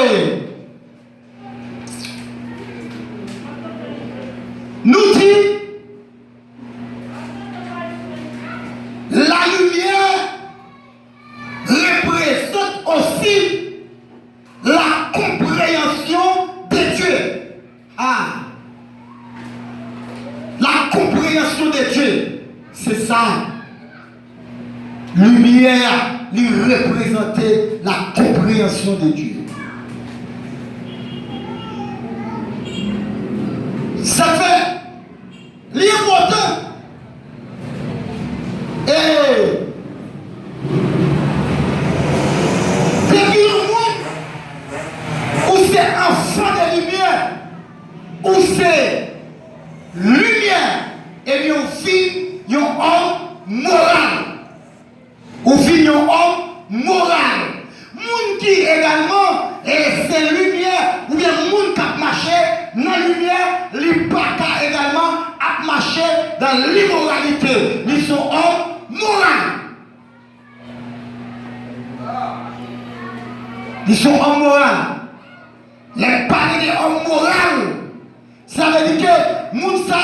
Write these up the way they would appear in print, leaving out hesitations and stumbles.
Et nous dit la lumière représente aussi la compréhension de Dieu. Ah, la compréhension de Dieu, c'est ça. Lumière lui représentait la compréhension de Dieu. Ça fait l'important. Et depuis le monde où c'est enfant de lumière, où c'est lumière, et bien on finit un homme moral. On finit un homme moral. Moun qui également c'est lumière, ou bien moun qui a marché dans la lumière, les pas également a marché dans l'immoralité. Ils sont hommes moraux. Ils sont hommes moraux. Les parler des hommes moraux, ça veut dire que moun ça,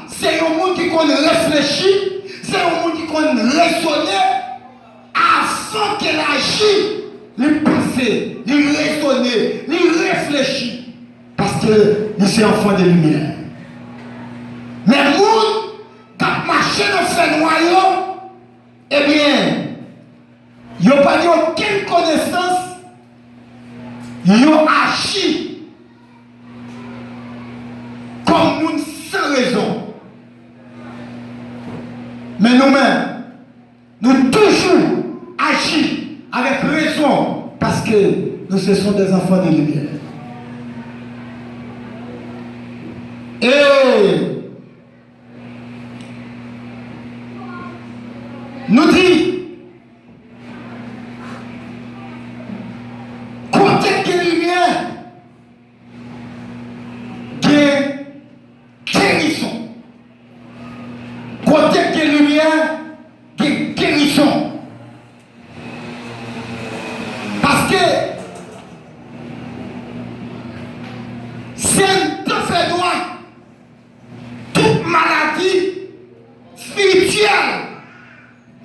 c'est un monde qui connaît réfléchir, c'est un monde qui connaît raisonner avant qu'elle agisse. Il penser, il raisonner, il réfléchir. Parce que nous sommes enfants de lumière. Mais les gens qui marchent dans ce noyau, eh bien, ils n'ont pas aucune connaissance, ils ont agi comme nous sans raison. Mais nous-mêmes, nous toujours agissons avec raison, parce que nous ce sont des enfants de lumière. Et nous dit, côté de lumière, qui guérison. Côté de lumière, qui guérison. Parce que si on te fait droit, toute maladie spirituelle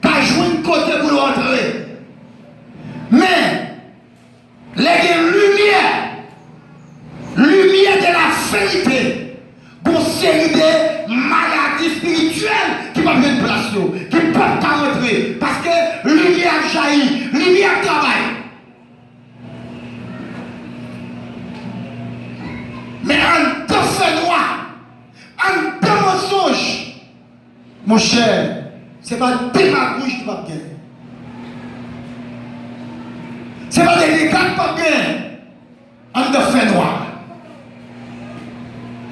t'as joué une côté pour rentrer. Mais les lumière de la vérité, pour série de maladies spirituelles qui peuvent prendre place, qui peuvent pas rentrer. Parce que lumière jaillit, lumière travaille. Mais en temps fait noir, en temps mensonge, mon cher, ce n'est pas démagogie qui va bien. Ce n'est pas des dégâts qui va bien en temps fait noir.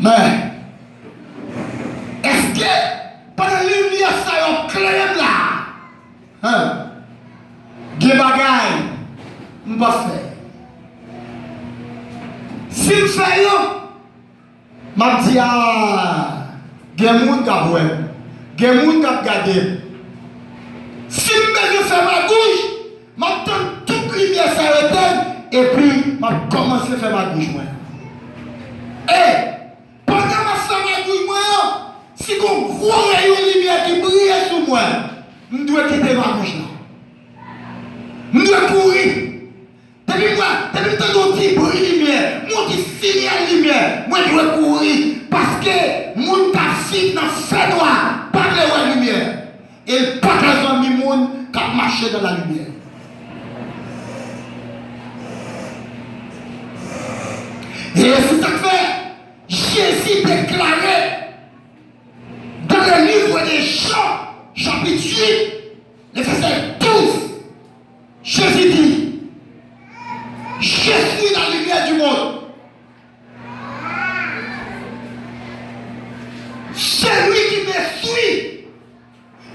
Mais, est-ce que pendant la lumière, ça y est clair là? Des bagailles, on va faire. Si je fais ça, je dis, il y a des gens qui ont vu, il y a des gens qui ont regardé. Si je fais ma bouche, je m'attends toute lumière s'arrêter et puis je commence à faire ma bouche. Et pendant que je fais ma bouche, si j'ai un gros rayon de lumière qui brille sur moi, je dois quitter ma bouche là. Je dois courir. Depuis moi, depuis que je brille de lumière, moi qui signale lumière, moi je dois courir. Parce que mon tafik dans fait noir, pas de la lumière. Et pas de la monde qui a marché dans la lumière. Et c'est ça que fait Jésus déclaré dans le livre des Jean, chapitre 8, le verset 12. Jésus dit, je suis la lumière du monde. Celui qui me suit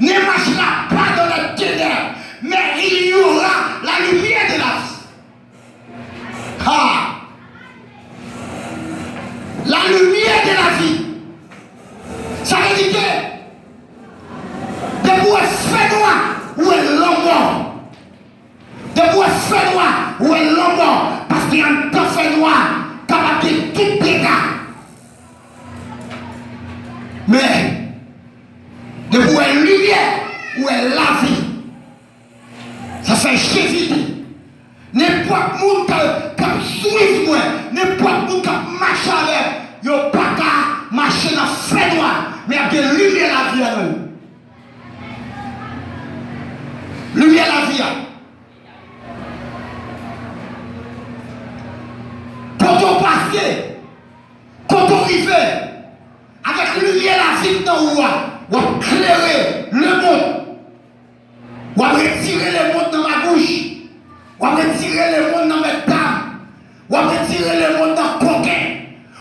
ne marchera pas dans la ténèbres, mais il y aura la lumière de la vie. Ah! Mais, de où est lumière, où est la vie. Ça fait Jésus dit. N'importe qui suit moi, n'importe qui marche avec, il n'y a pas qu'à marcher dans le fait noir, mais il y a de lumière la vie à nous. Lumière la vie. Quand on passe, quand on arrive, avec lumière la vie dans où on va éclairer le monde. On va retirer le monde dans ma bouche. On va retirer le monde dans mes dames. On va retirer le monde dans le coquin.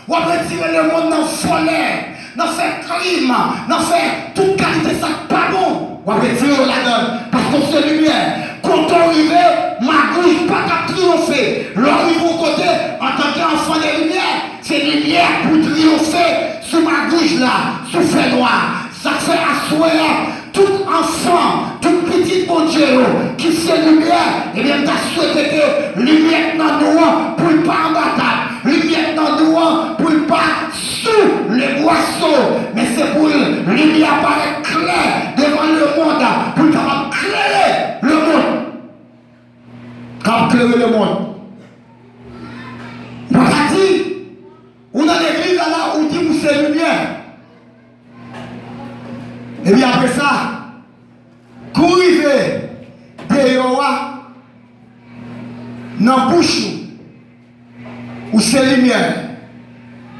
On va retirer le monde dans le folie. Dans faire crime. Dans faire toute qualité ça pas bon. On va retirer là-dedans. Parce que c'est lumière. Quand on arrive, ma bouche pas qu'à triompher. L'arrive au côté, en tant qu'enfant de lumière, c'est lumière pour triompher sur ma bouche là, sous fait noir. Ça fait asseoir tout enfant, tout petit bon Dieu qui sait lumière, et bien t'as souhaité que lumière dans nous pour ne pas en bataille, lumière dans nous pour ne pas sous les boissons, mais c'est pour lumière apparaître clair devant le monde, pour capable éclairer le monde. Capable éclairer le monde. On a dit, on a l'église là où dit que c'est lumière. Et bien après ça, quand arrive dehors, dans la bouche, où c'est lumière,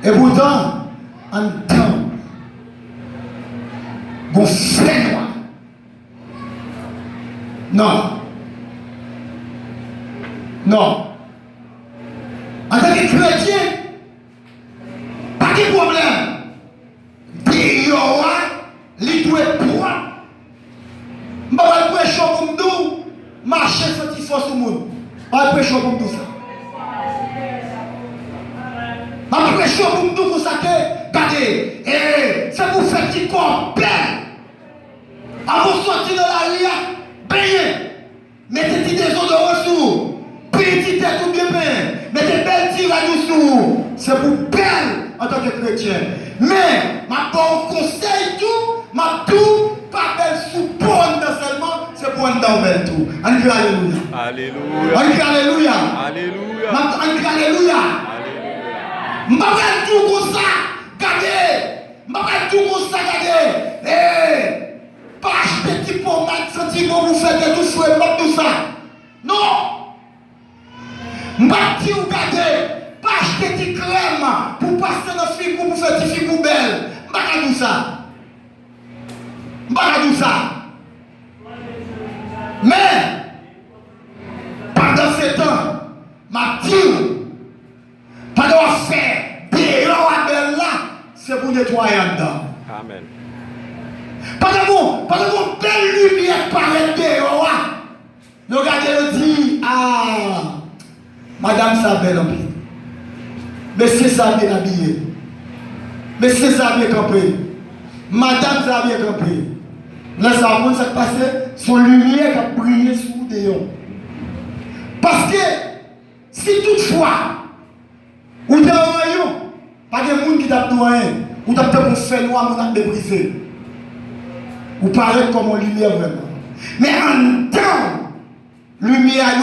et pourtant, en temps, vous faites noir. Non. Non. En tant que chrétien, pas de problème. Dehors, les doués pour je ne vais pas prêcher comme nous, marcher sans force au monde. Je ne vais pas prêcher comme tout ça. Je vais prêcher comme nous pour ça que, regardez, c'est pour faire petit corps plein. Avant de sortir dans la rue, payer. Mettez des odeurs sous. Petit tête ou bien pain. Mettez belle tirade sous. C'est pour peine en tant que chrétien. Mais, ma bonne conseil tout, ma tout, pas belle sous bonne seulement, c'est pour un dans tout. On dit alléluia. Alléluia. On dit alléluia. Alléluia. On dit alléluia. Je ne vais pas tout comme ça. Regardez. Je ne vais pas tout comme ça. Regardez. Pas acheter petit pommade, sentiment, vous faites tout fouet, pas tout ça. Non. Je ne vais pas tout regarder. Pas acheter des crèmes pour passer dans le figou, pour faire des figous belles. Je ne vais pas tout ça. Je ne vais pas tout ça. Mais, pendant ce temps, ma tire, pendant faire des lois à belle là, c'est pour nettoyer dedans. Amen. Pendant qu'on belle lumière paraît dehors, regardez le dit, ah, madame ça belle en plus. Monsieur ça bien habillé. Monsieur ça bien campé. Madame ça bien campé. Là, ça va se passer, son lumière qui a brillé sous dehors. Parce que, si toutefois, ou t'es un rayon, pas de monde qui t'a dit rien, ou t'as peut-être fait noir, ou t'as débrisé. Ou paraît comme une lumière vraiment. Mais en temps, lumière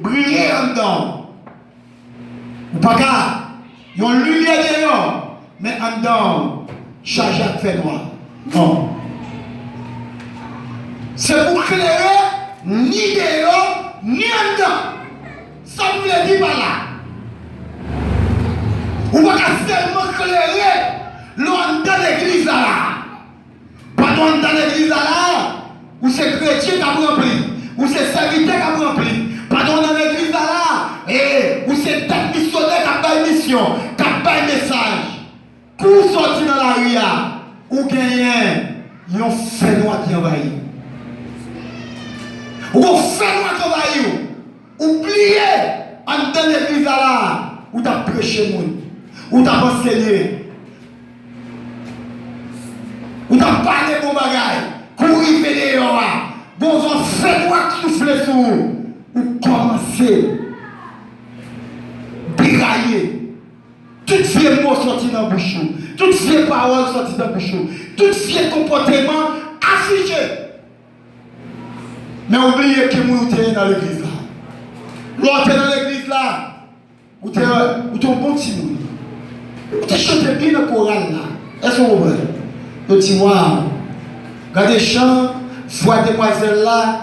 brille en temps. Ou pas qu'à, il y a une lumière dehors, mais en temps, chargé à fait noir. Non. C'est pour éclairer ni dehors, ni en dedans. Ça vous le dit par là. Ou pas qu'à seulement éclairer l'on dans l'église là. Pas dans l'église là, où c'est chrétien qui a rempli, où c'est serviteur qui a rempli. Pas dans l'église là, où c'est tête missionnaire qui a pas une mission, qui a pas un message. Pour sortir dans la rue, ou gagner, ils ont fait noir qui envahit. Ou fait noir qui envahit. Oubliez, en dans l'église là, où tu as prêché le monde, où tu as enseigné. Ou t'as parlé de mon bagage, courir dehors, bon vent fait noir souffler sur vous, ou commencer à dérailler toute vieux mots sortis dans la bouche, toutes ces paroles sorties dans la bouche, tous ces comportements affichés. Mais oubliez que vous êtes dans l'église là. L'autre dans l'église là, vous êtes un bon petit monde. Vous êtes chanté bien dans le choral là. Est-ce que vous voyez? Vous dites, waouh, regardez les chants, voix demoiselle là,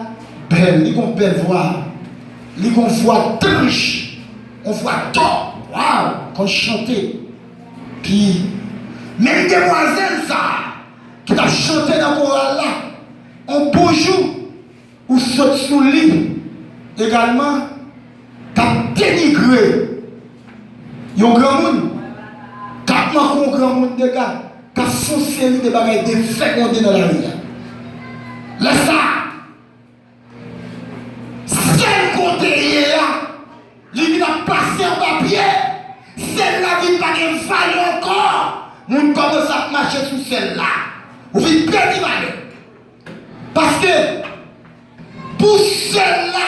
belle, ils ont une belle voix. Ils ont une voix tranche, on voit top. Waouh, quand je chantais. Puis, même demoiselle ça, qui t'a chanté dans le choral là, un beau jour, ou saute sous le lit, également, t'as dénigré. Il y a un grand monde, t'as manqué un grand monde de gars, t'as foncé des bagages de fécondés dans la vie. Laisse ça. Celle côté là, il a passé en papier, celle-là qui n'a pas de valeur encore. Nous commençons à marcher sur celle-là. Vous vivez bien du valeur. Parce que, pour celle-là,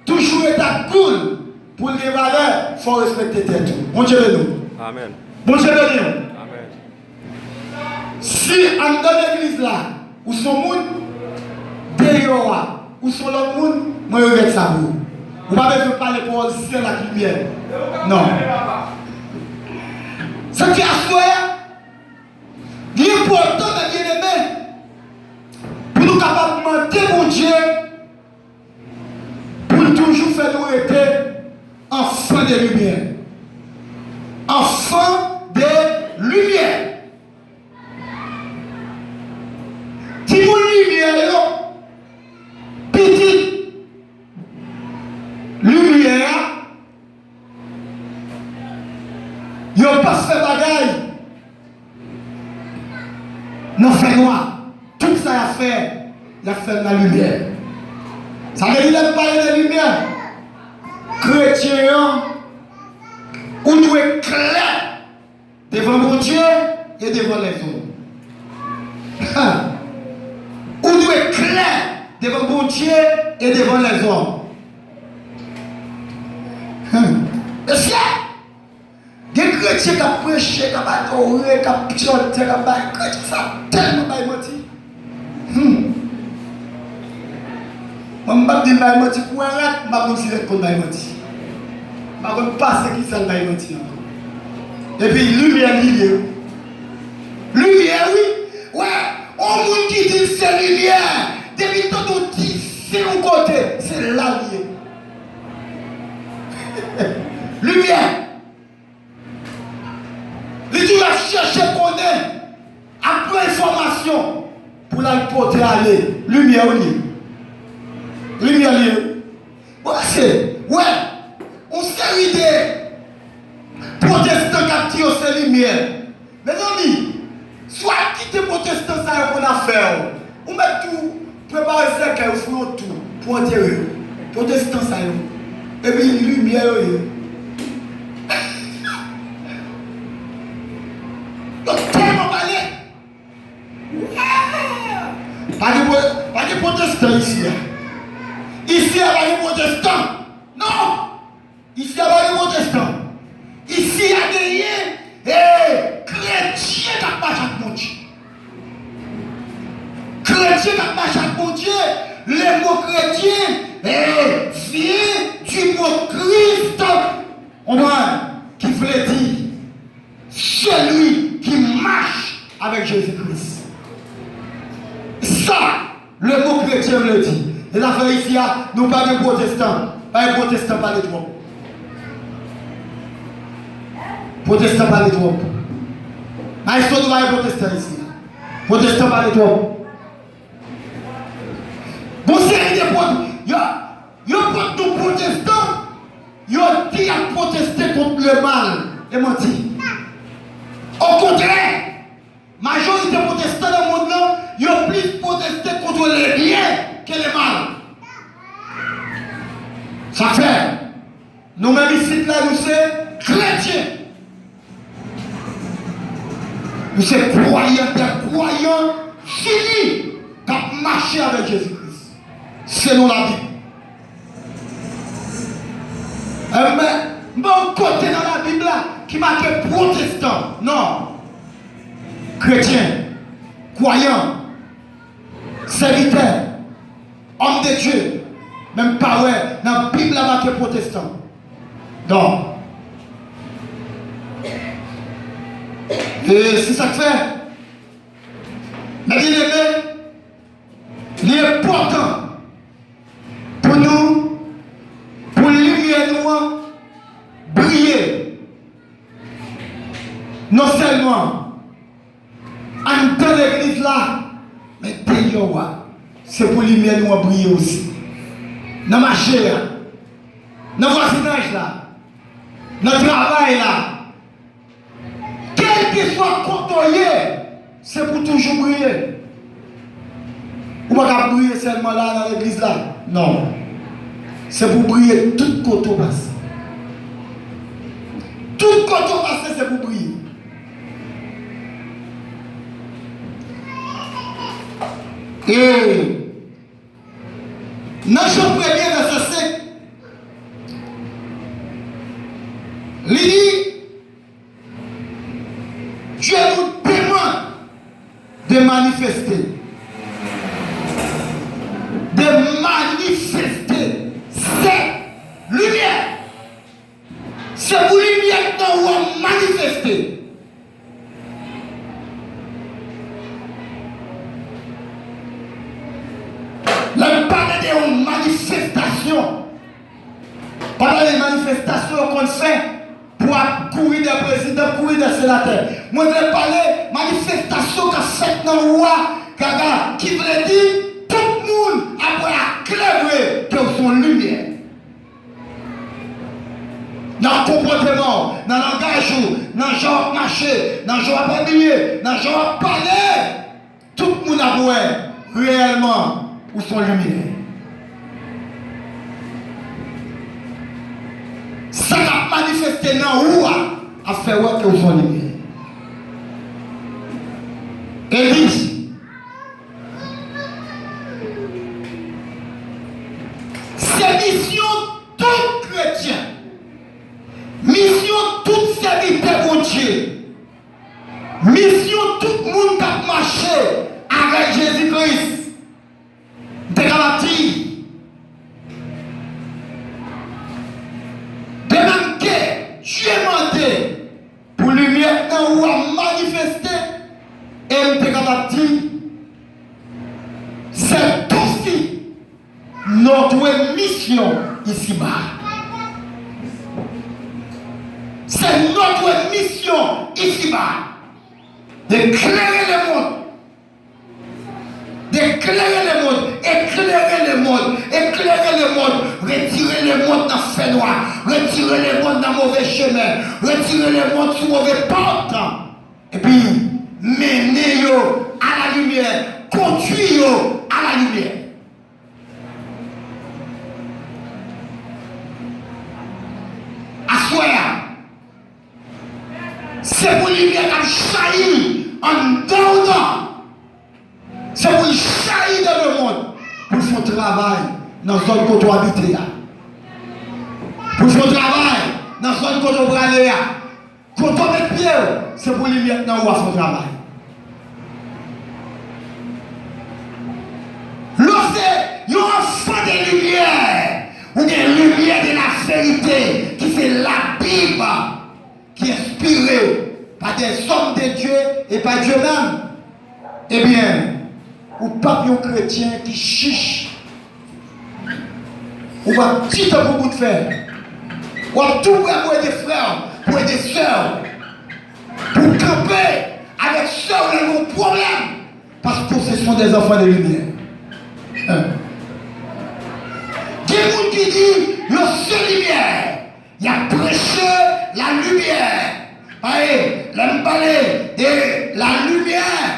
toujours état cool. Pour les valeurs, il faut respecter tête. Bon Dieu de nous. Amen. Bon Dieu de nous. Amen. Si en dans l'église là, où sont les gens, dehors, où sont l'autre monde, moi je vais ça vous. Vous ne pouvez pas parler pour le ciel la lumière. Non. Ce qui a fait, l'important de bien aimé, pour nous capables de mentir mon Dieu, pour toujours faire nous être enfants de lumière. Enfants de lumière. Si vous lumière, petite lumière, vous n'avez pas fait bagaille. Non, fait noir. Tout ça a fait, il a fait la lumière. Ça veut dire qu'il a parlé de lumière. Chrétien, on doit être clair devant mon Dieu et devant les hommes. On doit être clair devant mon Dieu et devant les hommes. Et c'est des chrétiens qui ont prêché, qui ont adoré, qui ont chanté, qui ont baillé, ça tellement baillé menti. Je ne vais pas dire baillé menti pour arrêter, je ne vais pas considérer comme baillé menti. Je ne vais pas passer qui ça baillé menti. Et puis, lumière, lumière. Lumière, oui. Ouais, on monde qui dit c'est lumière. Depuis tant qu'on dit c'est un côté, c'est la lumière. Lumière. Les gens ont cherché qu'on est après information pour la porter aller. Lumière au lit. Lumière lieu. Ouais, ouais. On série de protestants qui ont ces lumières. Mes amis, soit quitter protestants ça qu'on a fait. On met tout, préparer ça qu'il faut tout pour enterrer. Protestants ça. Et puis lumière. Tellement balai. Pas de protestants ici. Ici, il y a pas de protestants. Non. Ici, il n'y a pas de protestants. Ici, il y a des chrétiens qui marchent avec mon Dieu. Chrétiens qui marchent avec mon Dieu. Le mot chrétien vient du mot Christ. On voit qui voulait dire celui qui marche avec Jésus-Christ. Ça, le mot chrétien le dit. Les affaires ici, nous pas de protestants. Pas de protestants, pas de trop. Protestants, pas de trop. Mais ils sont pas de protestants ici. Protestants, pas de trop. Bon, c'est des protestants. Il y a des protestants. Il y a qui a protesté contre le mal. Et menti. Au contraire, la majorité des protestants dans le monde, ils ont plus protesté contre les biens que les mal. Ça fait, nous-mêmes ici, là, nous sommes chrétiens. Nous sommes croyants, des croyants finis qui ont marché avec Jésus-Christ. Selon la Bible. Mais, bon côté dans la Bible, là, qui marque protestant. Non. Chrétien, croyant, serviteur, homme de Dieu. Même pas ouais, dans la Bible la marque protestant. Donc, et c'est ça que fait. Mais bien aimé, l'important pour nous, pour lumière nous, briller. Non seulement en temps d'église là, mais d'ailleurs, c'est pour lumière nous briller aussi. Dans ma chair, dans le voisinage là, dans le travail là. Quel que soit côtoyé, c'est pour toujours briller. Ou pas briller seulement là dans l'église là. Non. C'est pour briller tout côté passé. Tout côté passé, c'est pour briller. Et dans Jean 1er verset 5, il dit Dieu nous demande de manifester. De manifester cette lumière. C'est pour lumière que nous avons manifesté. Là, parler de manifestation. Pendant les manifestations qu'on fait pour courir des présidents, courir des sénateurs. Moi, je vais parler de manifestation qu'a fait dans le roi, qui veut dire tout le monde après la clairé que son lumière. Dans le comportement, dans le langage, dans le genre marché, dans le genre habillé, dans le genre parler, tout le monde a vu réellement où son lumière. Ça a manifesté dans où a fait ouais que son lumière. Église. C'est mission tout chrétien. Mission tout serviteur pour Dieu. Mission tout le monde qui a marché avec Jésus-Christ. De Galatie. De même que Dieu m'a dit pour lumière dans où a manifesté et de Galatie. C'est aussi notre mission ici-bas. C'est notre mission ici-bas d'éclairer le monde. D'éclairer le monde, éclairer le monde, éclairer le monde, retirer le monde dans le fait noir, retirer le monde dans le mauvais chemin, retirer le monde sur mauvais porte. Et puis, mener à la lumière, conduire à la lumière. Assoir. C'est pour lumière qui jaillit en dedans. C'est pour jaillir dans le monde. Pour son travail dans la zone qu'on doit habiter. Pour son travail dans la zone qu'on doit aller. Quand on met pied, c'est pour lumière dans son travail. Lorsque il y a un enfant de lumière, ou des lumières de la vérité, qui c'est la Bible, qui est inspirée par des hommes de Dieu et par Dieu même, eh bien, ou pas un chrétien qui chiche, ou va petit un bout de fer, ou va tout pour aider des frères, pour aider des sœurs, pour camper avec sœurs dans nos problèmes, parce que ce sont des enfants de lumière. Il y a des gens qui disent, le seul lumière, il y a prêché la lumière. Allez, l'emballé de la lumière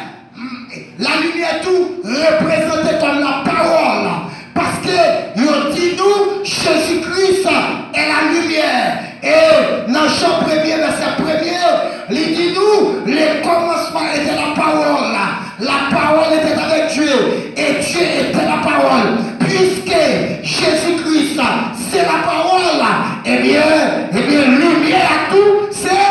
tout représentée comme la parole. Parce que, il dit nous, Jésus-Christ est la lumière. Et dans Jean 1er, verset 1er, il dit nous, le commencement était la parole. La parole était avec Dieu. Et Dieu était la parole. Puisque Jésus-Christ, c'est la parole, eh bien, lumière à tout, c'est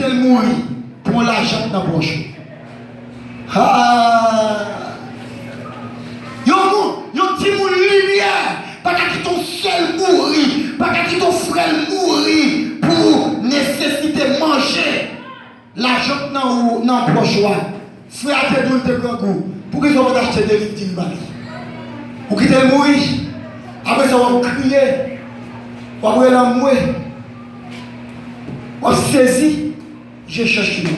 le mourir pour l'argent dans la poche. Ah! Yon petit moun lumière, pas qu'à ton seul mourir, pas qu'à ton frère mourir pour nécessiter manger. L'argent dans la poche. Frère, t'es doux, t'es grand goût. Pour qu'ils soient acheter des livres d'Ilbali. Pour qu'ils te mourir. Après ça, on va crier. On va la mourir. On saisit. Je cherche une.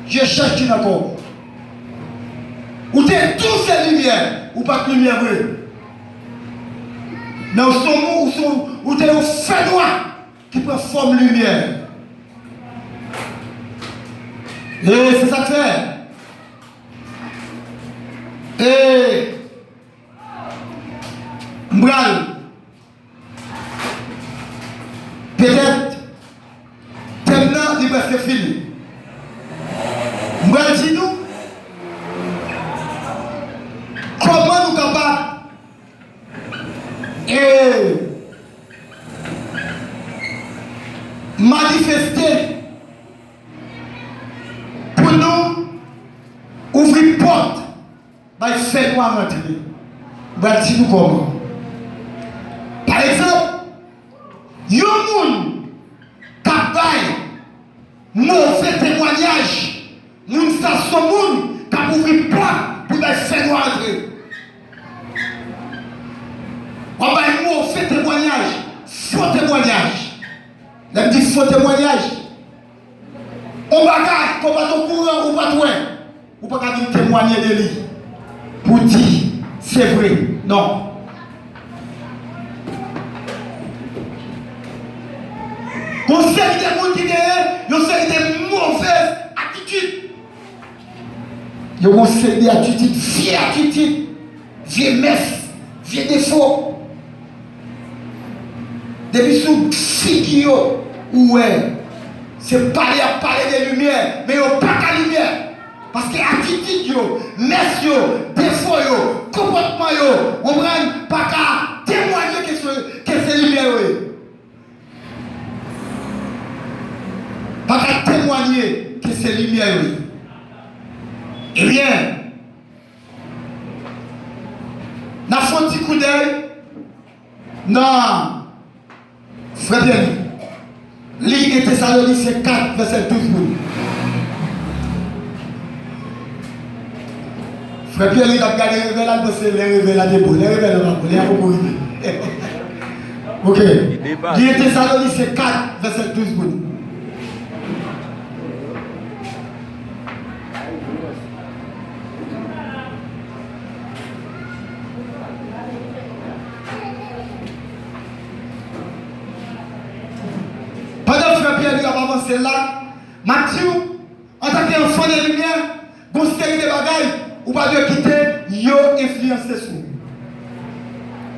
Je cherche une encore. Ou t'es tous ces lumières. Ou pas de lumière, oui. Mais où t'es au fait noir qui prend forme lumière. Et c'est ça que c'est. Et Mbral, peut-être, maintenant, il va se finir. Mbral dit nous, comment nous capables et manifester pour nous ouvrir porte. Il fait nous rentrer. Bah, dis nous comment. Par exemple, il y a un monde qui a mauvais témoignage. Nous sommes ce monde qui a ouvert porte pour faire nous rentrer. On va un mauvais témoignage, faux témoignage. Elle me dit faux témoignage. On va gagner, on va au courant, on va tout. On va pas témoigner de lui. Pour dire, c'est vrai. Non. On sait des gens qui gagnent, on sait des mauvaises attitudes. On sait des attitudes, vieilles attitudes, vieilles messes, vieilles défauts. Depuis sous figure, ouais, c'est parler à parler des lumières, mais il n'y a pas qu'à lumière. Parce que attitude, messieurs, défauts, comportement, on ne prend pas qu'à témoigner que c'est lumière. Pas qu'à témoigner que c'est lumière. Eh bien, n'a fait un petit coup d'œil. Non, frère bien, Ligue et Thessaloniciens 4, verset 12. Frère Pierre, il a regardé les révélations, c'est les révélations, les révélations, les révélations. Ok. Il était Thessaloniciens 4, verset 12. Pendant que Frère Pierre il a avancé là, Mathieu, en tant qu'enfant de lumière, vous série de bagailles. Ou pas de quitter, yo influencer sur.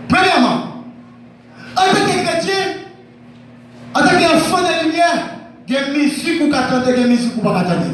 Premièrement, en tant que chrétien, en tant qu'enfant de lumière, il y a des musiques ou qu'attendre, des musiques ou pas attendre.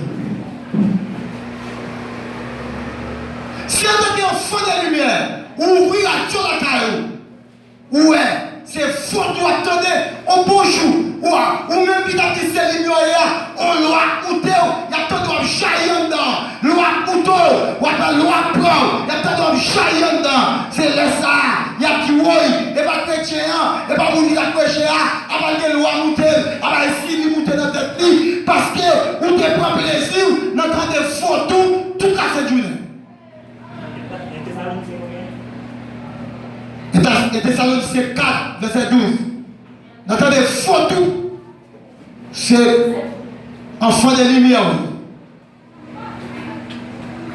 Si en tant qu'enfant de lumière, ouvrir la tour à caillou, ouais, c'est fort de attendre au bonjour, ou même qui t'a dit c'est lumière, on l'a coûté, il y a tant de chaillons dedans. Loi couteau, ou à loi prend, il y a tant de chaillons dedans. C'est le ça, il y a qui oui, et pas chrétien, et pas mon qui a péché, avant que loi monte, avant ici, il monte dans tête, parce que vous te prend plaisir, dans des photos, tout casse du nez. Et Thessaloniciens 4, verset 12. Dans des photos, c'est enfant de lumière.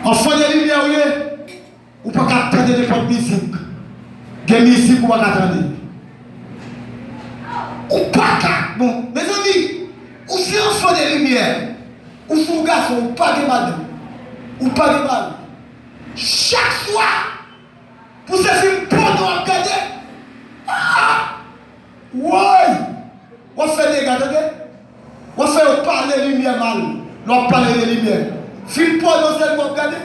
Enfant de lumière, ou pas attendre de faire musique. Des musiques ou pas attendre. Ou pas qu'à. Bon, mes amis, ou si enfant de lumière, ou si un garçon, ou pas de madame, ou pas de mal. Chaque soir, pour ces films porno à regarder, ouais, on fait des gars, on fait parler de lumière mal, on parle de lumière. Film porno, c'est pour regarder.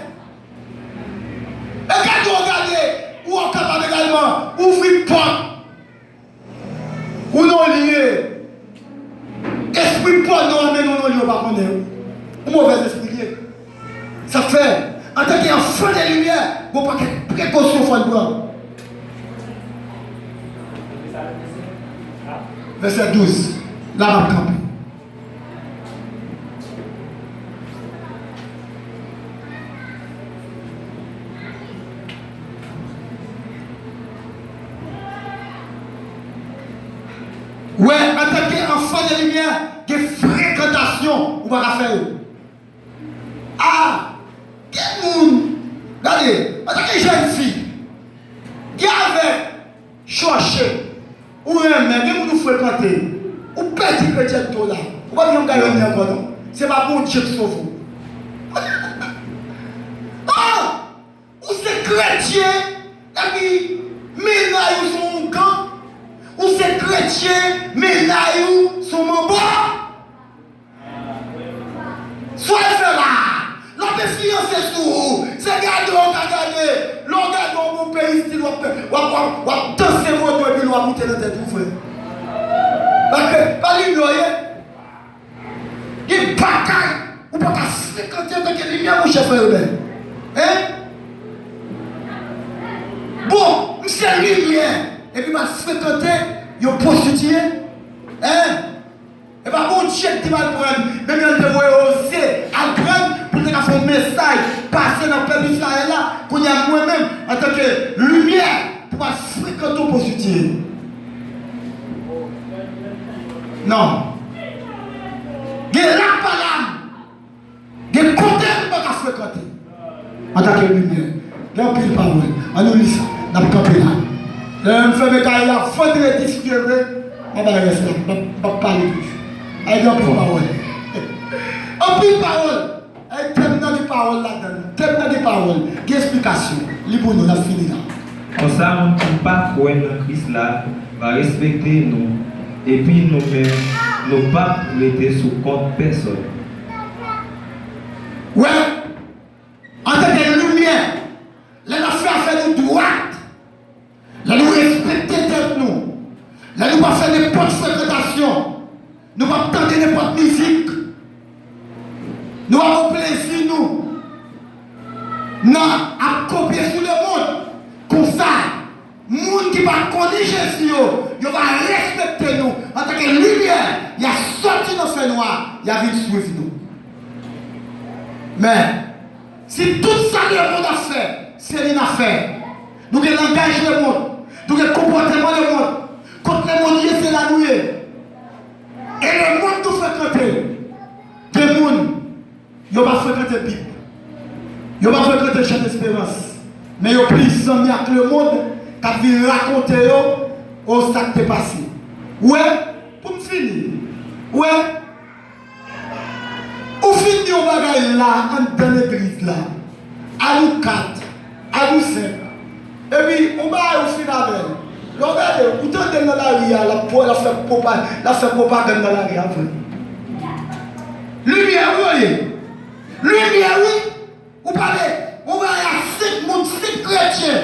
Et quand vous regardez, ou on est capable également ouvrir porte, ou non lié, esprit esprit pas non, mais non, il n'y a pas connaître. Un mauvais esprit. Ça fait, en tant qu'enfant de lumière, vous n'avez pas de précaution pour le prendre. Verset 12. Là, on va camper. Ouais, en tant qu'enfant de lumière, des fréquentations, on va la faire. Ah, quel monde, regardez, en tant que jeune fille, qui avait cherché, ou un mec, qui nous fréquenter, ou petit chrétien tout là, ou pas bien gagner encore non, c'est pas bon Dieu qui sauve vous. Ah, ou c'est chrétien, et puis, mais là, ils sont gants. Ou c'est chrétien, mais là, ils sont membres. Soyez là. L'on peut fiancer sur vous. C'est garder, on va garder. L'on garde dans mon pays, on va danser votre et puis on va monter dans tête, vous frère. Parce que, pas l'ignorer, il y a une bataille. Ou pas qu'à fréquenter avec les lumières, mon chef frère. Hein? Bon, c'est lumière. Et puis, ma fréquenté, il y a prostitué. Hein? Et bien, bon Dieu qui va le prendre, même quand tu vas oser apprendre pour te faire un message, passer dans le peuple d'Israël là, qu'on y a moi-même, en tant que lumière, pour fréquenter les prostituées. Non. Il y a la parole. Il y a le côté pour te fréquenter. En tant que lumière. Il y a un pile parole. On nous lit ça. On a campé là. Je fais mes carrières, il faudrait discuter, on va rester là, on va parler plus. Il y a un peu de parole. Un peu de parole. Il y a tellement de paroles là-dedans, tellement de paroles, d'explications. Libre nous, on a fini là. Comme ça, on ne peut pas croire dans Christ là, va respecter nous. Et puis nous-mêmes, nous ne pas mettre sous compte personne. Ouais, en tant que lumière, les affaires fait nous droite. Là, nous respecter tête nous. Là, nous ne pas faire n'importe fréquentation. Nous ne pas tenter n'importe musique. Nous avons plaisir, nous. Non, à copier sur le monde. Comme ça, le monde qui va connaître Jésus, il va respecter nous. En tant que lumière, il a sorti nos faits noirs, il a vu suivre nous. Mais, si tout ça, le monde a fait, c'est une affaire. Nous avons langage le monde. Nous avons comportement le monde. Quand le monde c'est la nuit. Et le monde nous fréquente. Des mondes, ils ne vont pas fréquenter la Bible. Ils ne vont pas fréquenter Chant d'Espérance. Mais ils ont pris sans avec le monde qui vient raconter au sac de passé. Ouais, pour me finir. Ouais. Au fin de bagaille là, dans l'église là, à nous 4, à nous 5. Et puis, on va au final. Regardez, vous entendez dans la ria, la fait propagande dans la ria. Lumière, vous voyez? Lumière, oui. Vous parlez, on va à 5 mondes, 5 chrétiens.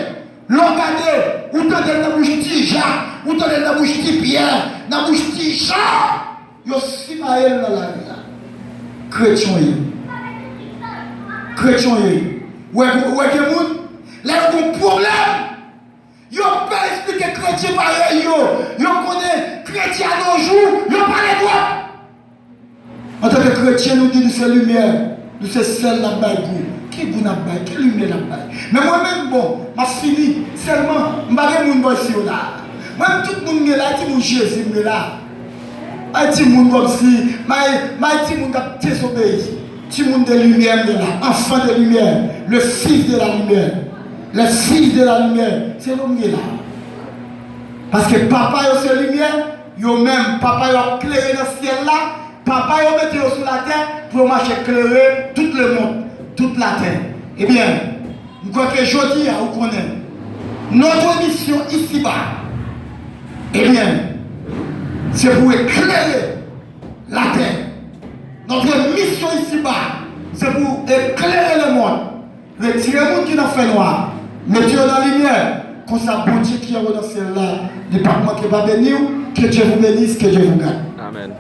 Regardez, vous entendez dans la bouche de Jacques, vous entendez dans la bouche de Pierre, dans la bouche de Jean. Vous avez Simaël dans la ria. Chrétien, chrétien, ouais, là, il y a un problème. Ils n'ont pas expliqué chrétien pareil. Ils connaissent chrétien à nos jours. Ils n'ont pas les droits. En tant que chrétien, nous disons c'est lumière. Nous c'est celle là bas qui vous n'a pas, qui lumière là bas. Mais moi-même, bon, ma fini seulement, je ne sais pas si là. Moi-même, tout le monde est là, tout le monde Jésus est là. Tout le monde aussi, tout le monde a désobéi. Tout le monde de lumière est là, enfant de lumière, le fils de la lumière. Le fils de la lumière, c'est l'homme qui est là. Parce que papa est sur la lumière, même papa est éclairé dans ce ciel là, papa est mis sur la terre pour marcher éclairer tout le monde, toute la terre. Eh bien, je crois que aujourd'hui, vous connaissez notre mission ici-bas. Eh bien, c'est pour éclairer la terre. Notre mission ici-bas, c'est pour éclairer le monde. Retirer le monde qui n'a fait noir. Mettez-le dans la lumière. Comme ça, bon Dieu qui est dans celle-là, ne pas manquer pas bénir. Que Dieu vous bénisse, que Dieu vous garde. Amen.